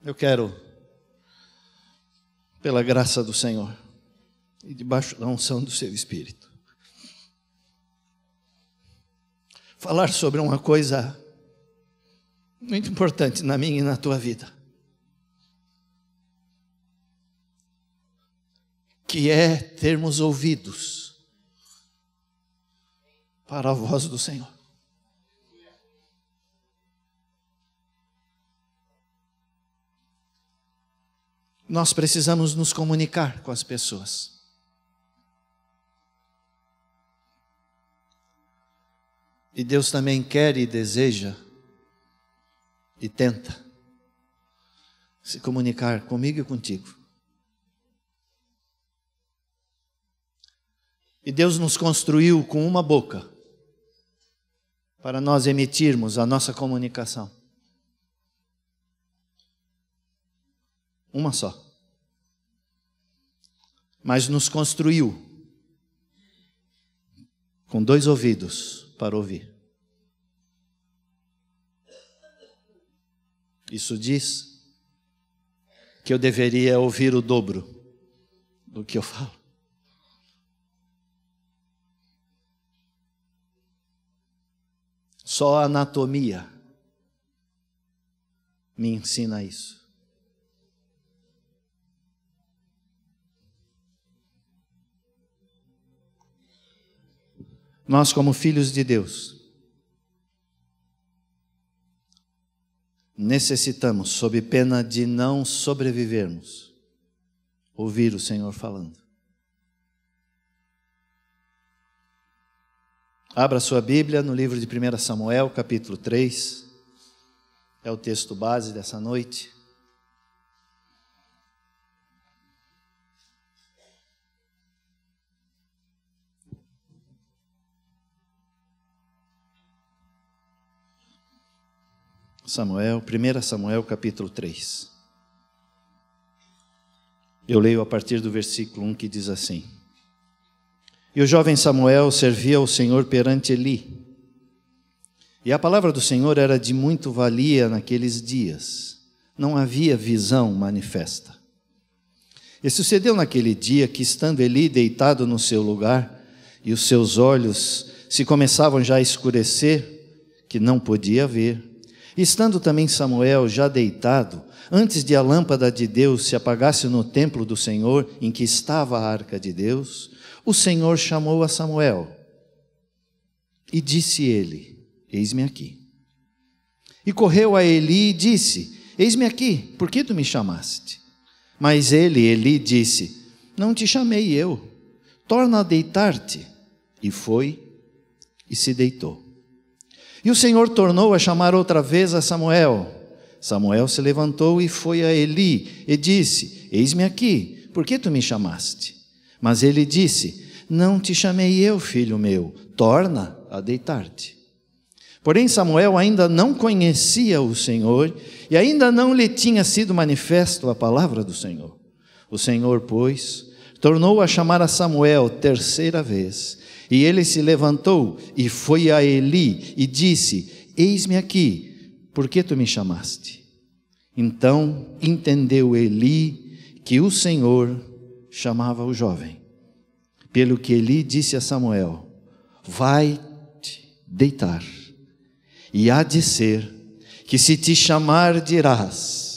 Eu quero, pela graça do Senhor e debaixo da unção do seu Espírito, falar sobre uma coisa muito importante na minha e na tua vida, que é termos ouvidos para a voz do Senhor. Nós precisamos nos comunicar com as pessoas. E Deus também quer e deseja e tenta se comunicar comigo e contigo. E Deus nos construiu com uma boca para nós emitirmos a nossa comunicação. Uma só. Mas nos construiu com 2 ouvidos para ouvir. Isso diz que eu deveria ouvir o dobro do que eu falo. Só a anatomia me ensina isso. Nós, como filhos de Deus, necessitamos, sob pena de não sobrevivermos, ouvir o Senhor falando. Abra sua Bíblia no livro de 1 Samuel, capítulo 3. É o texto base dessa noite. Samuel, 1 Samuel, capítulo 3. Eu leio a partir do versículo 1 que diz assim: E o jovem Samuel servia ao Senhor perante Eli. E a palavra do Senhor era de muito valia naqueles dias. Não havia visão manifesta. E sucedeu naquele dia que, estando Eli deitado no seu lugar, e os seus olhos se começavam já a escurecer, que não podia ver, estando também Samuel já deitado, antes de a lâmpada de Deus se apagasse no templo do Senhor, em que estava a arca de Deus, o Senhor chamou a Samuel. E disse ele: Eis-me aqui. E correu a Eli e disse: Eis-me aqui, por que tu me chamaste? Mas Eli disse: Não te chamei eu, torna a deitar-te. E foi e se deitou. E o Senhor tornou a chamar outra vez a Samuel. Samuel se levantou e foi a Eli e disse: Eis-me aqui, por que tu me chamaste? Mas ele disse: Não te chamei eu, filho meu, torna a deitar-te. Porém Samuel ainda não conhecia o Senhor e ainda não lhe tinha sido manifesto a palavra do Senhor. O Senhor, pois, tornou a chamar a Samuel 3ª vez. E ele se levantou e foi a Eli e disse: Eis-me aqui, por que tu me chamaste? Então entendeu Eli que o Senhor chamava o jovem. Pelo que Eli disse a Samuel: Vai-te deitar, e há de ser que se te chamar dirás: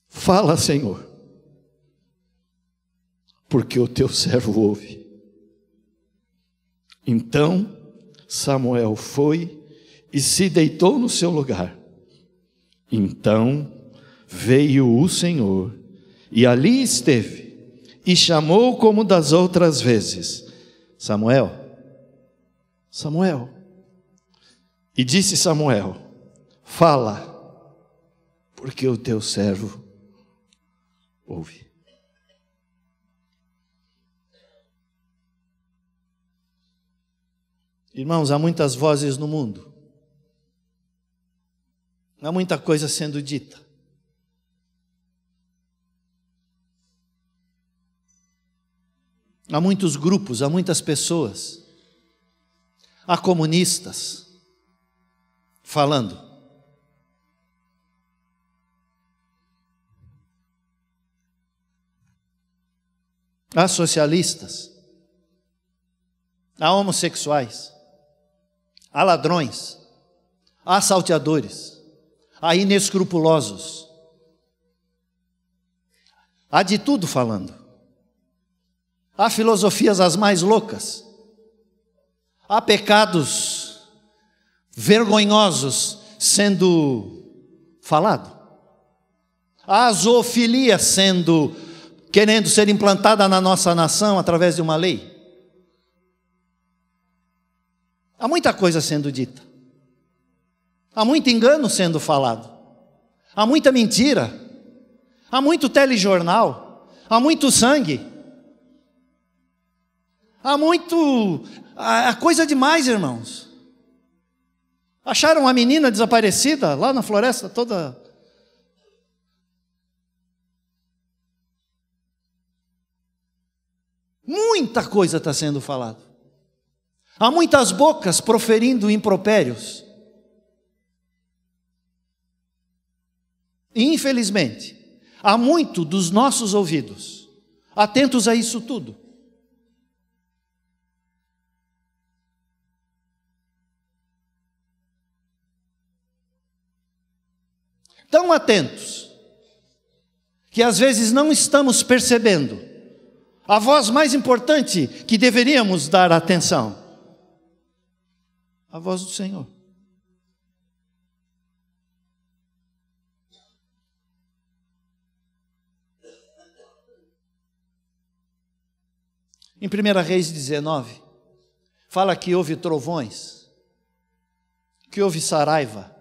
Fala, Senhor, porque o teu servo ouve. Então Samuel foi e se deitou no seu lugar. Então veio o Senhor e ali esteve e chamou como das outras vezes: Samuel, Samuel. E disse Samuel: Fala, porque o teu servo ouve. Irmãos, há muitas vozes no mundo. Há muita coisa sendo dita. Há muitos grupos, há muitas pessoas. Há comunistas falando. Há socialistas. Há homossexuais. Há ladrões. Há salteadores. Há inescrupulosos. Há de tudo falando. Há filosofias as mais loucas. Há pecados vergonhosos sendo falado. Há zoofilia querendo ser implantada na nossa nação através de uma lei. Há muita coisa sendo dita. Há muito engano sendo falado. Há muita mentira. Há muito telejornal. Há muito sangue. Há coisa demais, irmãos. Acharam a menina desaparecida lá na floresta toda. Muita coisa está sendo falada. Há muitas bocas proferindo impropérios. E, infelizmente, há muito dos nossos ouvidos atentos a isso tudo. Tão atentos, que às vezes não estamos percebendo a voz mais importante que deveríamos dar atenção: a voz do Senhor. Em 1 Reis 19, fala que houve trovões, que houve saraiva,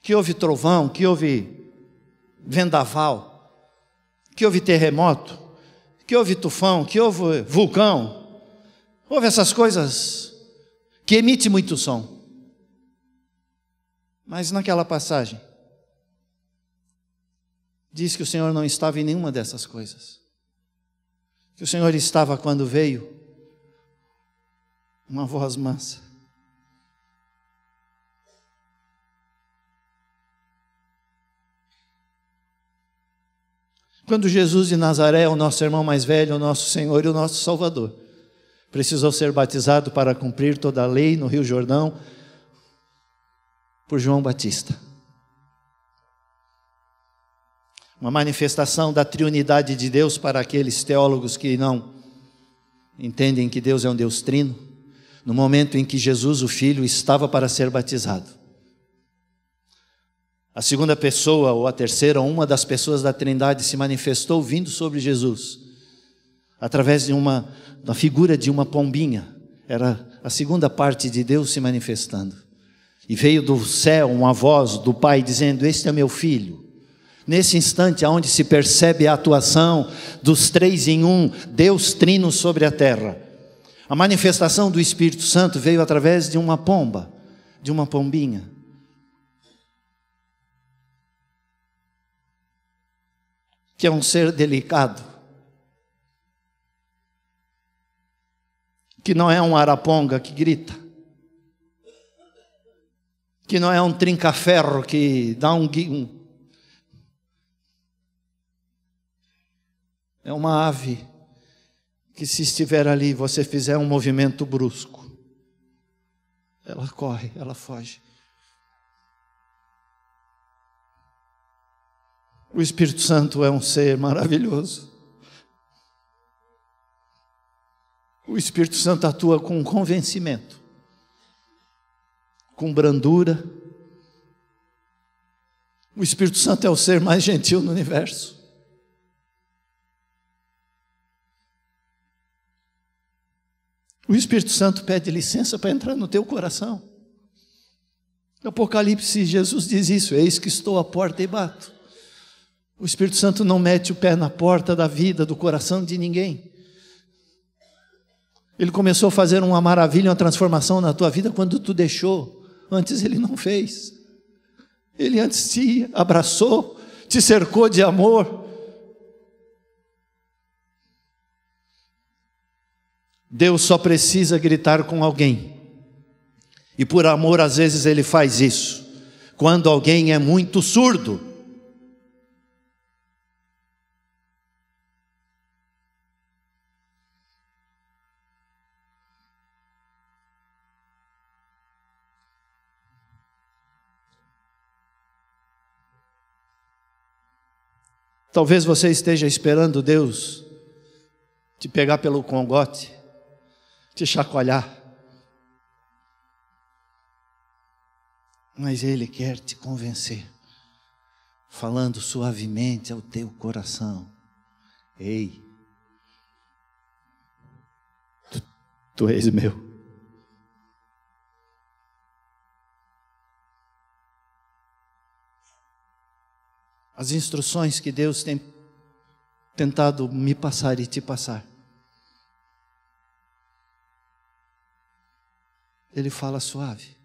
que houve trovão, que houve vendaval, que houve terremoto, que houve tufão, que houve vulcão. Houve essas coisas que emitem muito som. Mas naquela passagem, diz que o Senhor não estava em nenhuma dessas coisas. Que o Senhor estava quando veio uma voz mansa. Quando Jesus de Nazaré, o nosso irmão mais velho, o nosso Senhor e o nosso Salvador, precisou ser batizado para cumprir toda a lei no Rio Jordão por João Batista. Uma manifestação da triunidade de Deus para aqueles teólogos que não entendem que Deus é um Deus trino, no momento em que Jesus, o Filho, estava para ser batizado. A segunda pessoa, ou a terceira, ou uma das pessoas da Trindade se manifestou vindo sobre Jesus, através da figura de uma pombinha. Era a segunda parte de Deus se manifestando. E veio do céu uma voz do Pai dizendo: este é meu Filho. Nesse instante, onde se percebe a atuação dos três em um, Deus trino sobre a terra. A manifestação do Espírito Santo veio através de uma pomba, de uma pombinha. Que é um ser delicado, que não é um araponga que grita, que não é um trinca-ferro que dá é uma ave que, se estiver ali, você fizer um movimento brusco, ela corre, ela foge. O Espírito Santo é um ser maravilhoso. O Espírito Santo atua com convencimento, com brandura. O Espírito Santo é o ser mais gentil no universo. O Espírito Santo pede licença para entrar no teu coração. No Apocalipse, Jesus diz isso: eis que estou à porta e bato. O Espírito Santo não mete o pé na porta da vida, do coração de ninguém. Ele começou a fazer uma maravilha, uma transformação na tua vida quando tu deixou. Antes ele não fez. Ele antes te abraçou, te cercou de amor. Deus só precisa gritar com alguém. E por amor, às vezes, Ele faz isso. Quando alguém é muito surdo. Talvez você esteja esperando Deus te pegar pelo cangote, te chacoalhar. Mas Ele quer te convencer, falando suavemente ao teu coração. Ei, tu és meu. As instruções que Deus tem tentado me passar e te passar, Ele fala suave.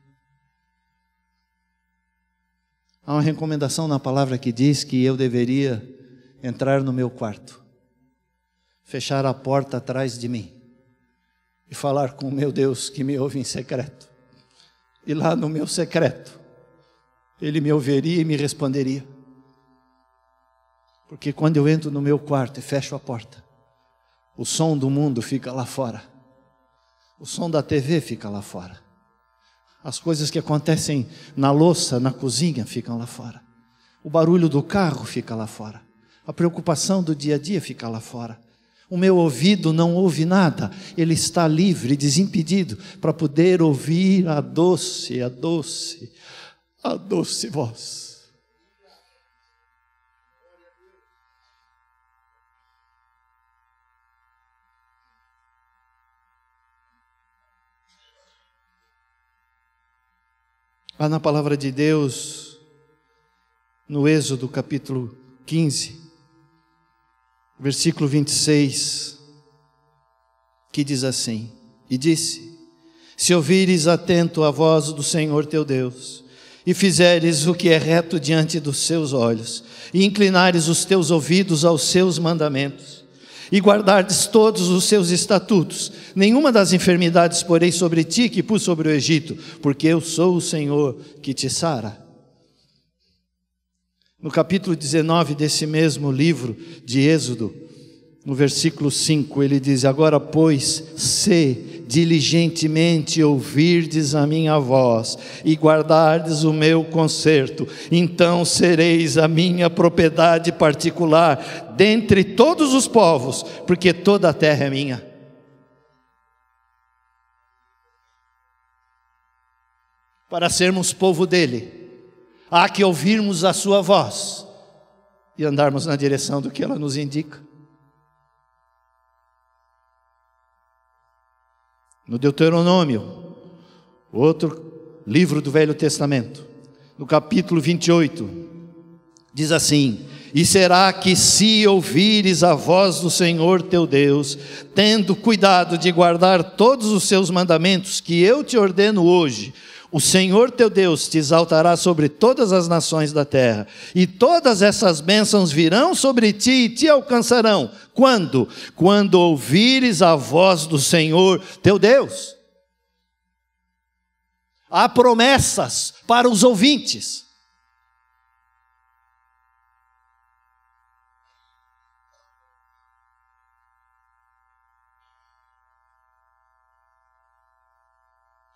Há uma recomendação na palavra que diz que eu deveria entrar no meu quarto, fechar a porta atrás de mim e falar com o meu Deus que me ouve em secreto. E lá no meu secreto, Ele me ouviria e me responderia. Porque quando eu entro no meu quarto e fecho a porta, o som do mundo fica lá fora. O som da TV fica lá fora. As coisas que acontecem na louça, na cozinha, ficam lá fora. O barulho do carro fica lá fora. A preocupação do dia a dia fica lá fora. O meu ouvido não ouve nada. Ele está livre, desimpedido, para poder ouvir a doce voz. Lá na palavra de Deus, no Êxodo capítulo 15, versículo 26, que diz assim: E disse: Se ouvires atento a voz do Senhor teu Deus, e fizeres o que é reto diante dos seus olhos, e inclinares os teus ouvidos aos seus mandamentos, e guardardes todos os seus estatutos, nenhuma das enfermidades porei sobre ti que pus sobre o Egito, porque eu sou o Senhor que te sara. No capítulo 19 desse mesmo livro de Êxodo, no versículo 5, ele diz: Agora, pois, se diligentemente ouvirdes a minha voz e guardardes o meu concerto, então sereis a minha propriedade particular dentre todos os povos, porque toda a terra é minha. Para sermos povo dele, há que ouvirmos a sua voz e andarmos na direção do que ela nos indica. No Deuteronômio, outro livro do Velho Testamento, no capítulo 28, diz assim: E será que se ouvires a voz do Senhor teu Deus, tendo cuidado de guardar todos os seus mandamentos que eu te ordeno hoje, o Senhor teu Deus te exaltará sobre todas as nações da terra, e todas essas bênçãos virão sobre ti e te alcançarão. Quando? Quando ouvires a voz do Senhor teu Deus. Há promessas para os ouvintes.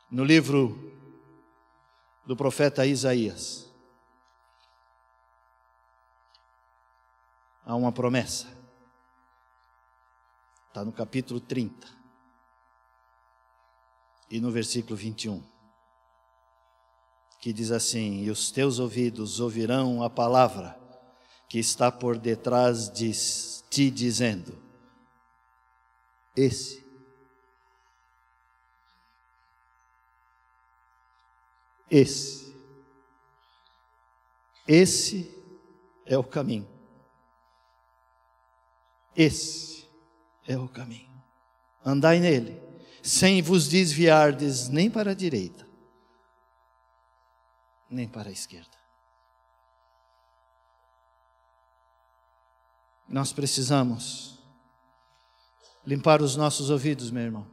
No livro do profeta Isaías, há uma promessa. Está no capítulo 30 e no versículo 21, que diz assim: E os teus ouvidos ouvirão a palavra que está por detrás de ti, dizendo: Esse é o caminho. Esse é o caminho. Andai nele, sem vos desviardes nem para a direita, nem para a esquerda. Nós precisamos limpar os nossos ouvidos, meu irmão.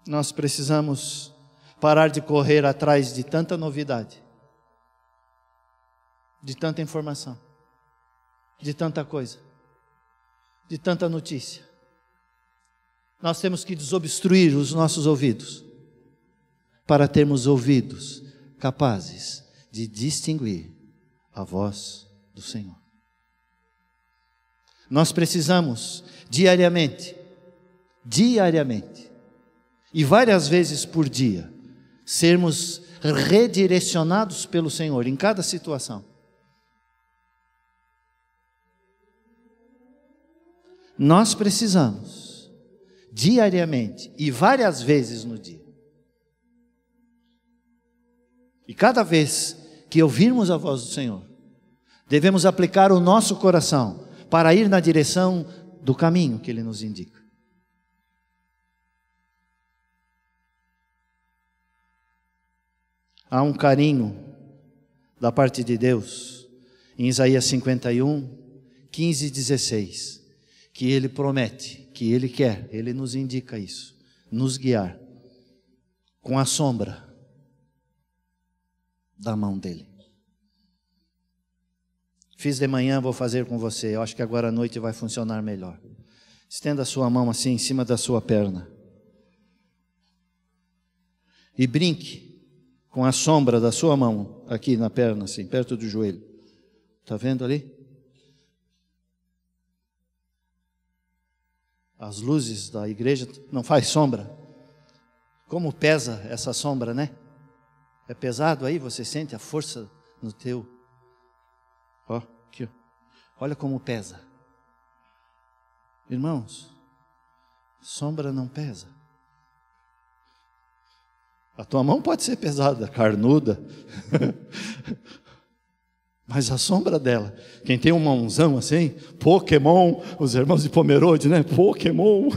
Nós precisamos parar de correr atrás de tanta novidade, de tanta informação, de tanta coisa, de tanta notícia. Nós temos que desobstruir os nossos ouvidos, para termos ouvidos capazes de distinguir a voz do Senhor. Nós precisamos diariamente, e várias vezes por dia, sermos redirecionados pelo Senhor em cada situação. Nós precisamos, diariamente e várias vezes no dia. E cada vez que ouvirmos a voz do Senhor, devemos aplicar o nosso coração para ir na direção do caminho que Ele nos indica. Há um carinho da parte de Deus em Isaías 51, 15 e 16, que Ele promete, que Ele quer, Ele nos indica isso, nos guiar com a sombra da mão dEle. Fiz de manhã, vou fazer com você, eu acho que agora à noite vai funcionar melhor. Estenda a sua mão assim em cima da sua perna e brinque com a sombra da sua mão aqui na perna, assim, perto do joelho. Está vendo ali? As luzes da igreja não faz sombra. Como pesa essa sombra, né? É pesado aí, você sente a força no teu. Ó, aqui, ó. Olha como pesa. Irmãos, sombra não pesa. A tua mão pode ser pesada, carnuda, mas a sombra dela, quem tem um mãozão assim, Pokémon, os irmãos de Pomerode, né? Pokémon.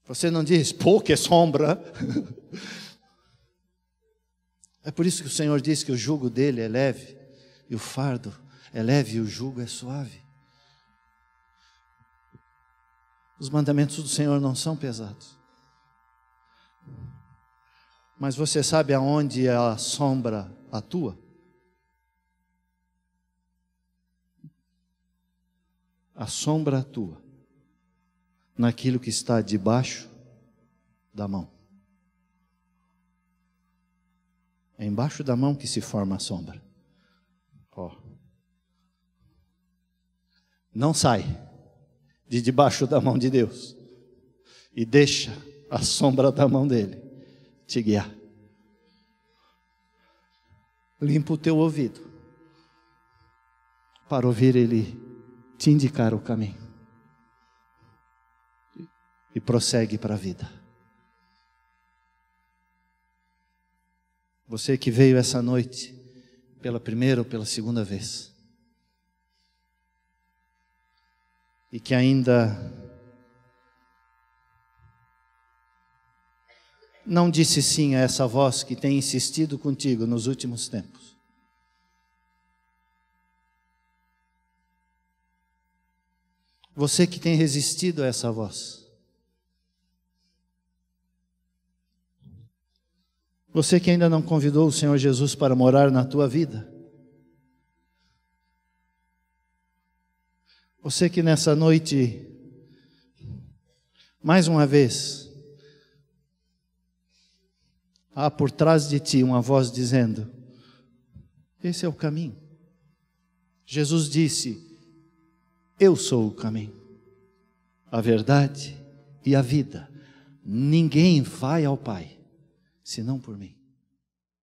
Você não diz, que sombra. É por isso que o Senhor diz que o jugo dele é leve, e o fardo é leve, e o jugo é suave. Os mandamentos do Senhor não são pesados. Mas você sabe aonde a sombra atua? A sombra atua naquilo que está debaixo da mão. É embaixo da mão que se forma a sombra. Ó. Não sai de debaixo da mão de Deus e deixa a sombra da mão dele te guiar. Limpa o teu ouvido para ouvir ele te indicar o caminho e prossegue para a vida. Você que veio essa noite pela primeira ou pela segunda vez e que ainda não disse sim a essa voz que tem insistido contigo nos últimos tempos. Você que tem resistido a essa voz. Você que ainda não convidou o Senhor Jesus para morar na tua vida. Você que nessa noite, mais uma vez, há por trás de ti uma voz dizendo, esse é o caminho. Jesus disse, eu sou o caminho, a verdade e a vida. Ninguém vai ao Pai, senão por mim.